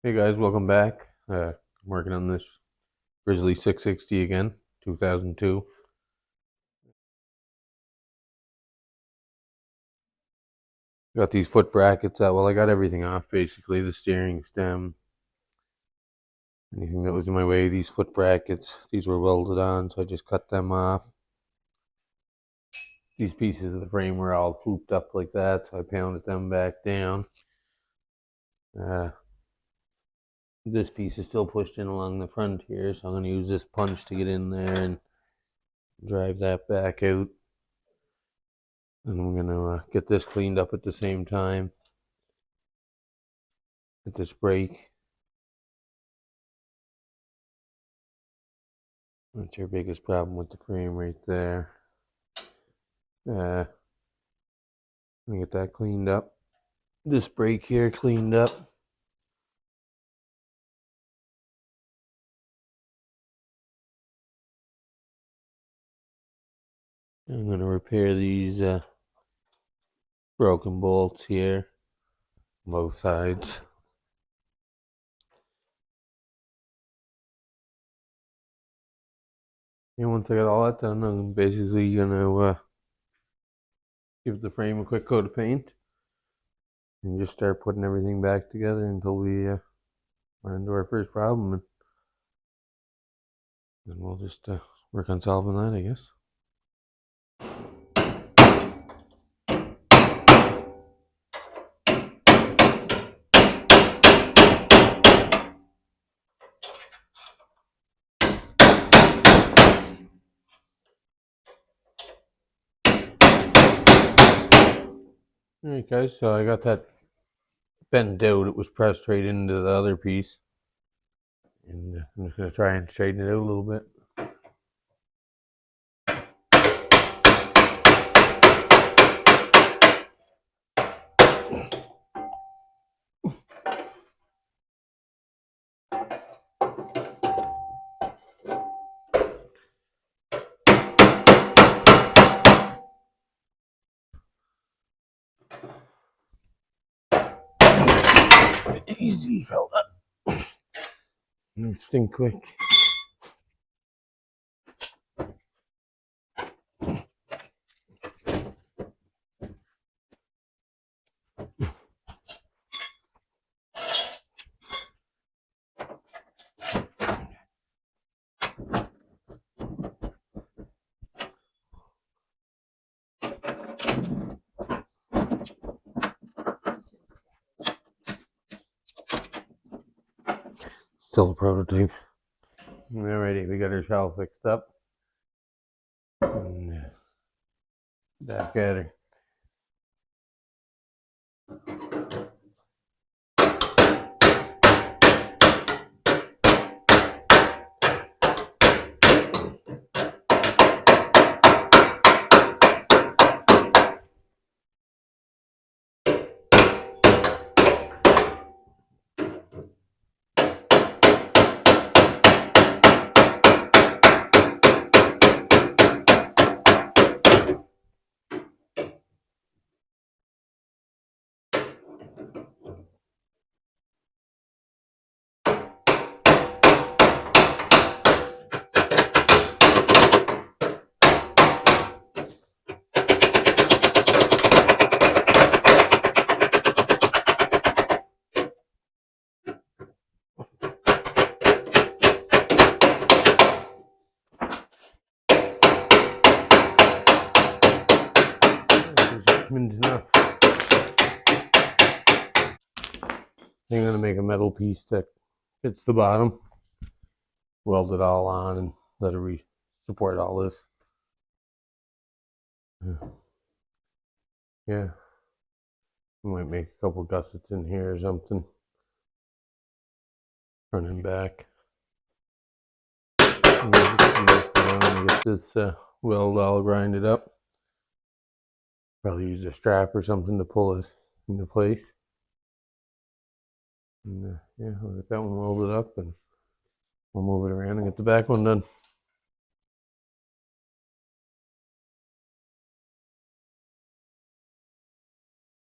Hey guys, welcome back. I'm working on this Grizzly 660 again, 2002. Got these foot brackets out. Well, I got everything off basically, the steering stem, anything that was in my way. These foot brackets, these were welded on, so I just cut them off. These pieces of the frame were all pooped up like that, so I pounded them back down. This piece is still pushed in along the front here, so I'm going to use this punch to get in there and drive that back out. And I'm going to get this cleaned up at the same time. At this brake. That's your biggest problem with the frame right there. Let me get that cleaned up. This brake here cleaned up. I'm going to repair these broken bolts here, both sides. And once I got all that done, I'm basically going to give the frame a quick coat of paint and just start putting everything back together until we run into our first problem. And then we'll just work on solving that, I guess. Alright guys, so I got that bent out. It was pressed right into the other piece. And I'm just going to try and straighten it out a little bit. Easy, fella. Think quick. Still a prototype. Alrighty, we got our shell fixed up. And back at her. Enough. I'm going to make a metal piece that fits the bottom, weld it all on, and let it support all this. Yeah, I might make a couple gussets in here or something, front and back. Get this weld all grinded up. Probably use a strap or something to pull it into place. And yeah, I'll get that one welded up and we'll move it around and get the back one done.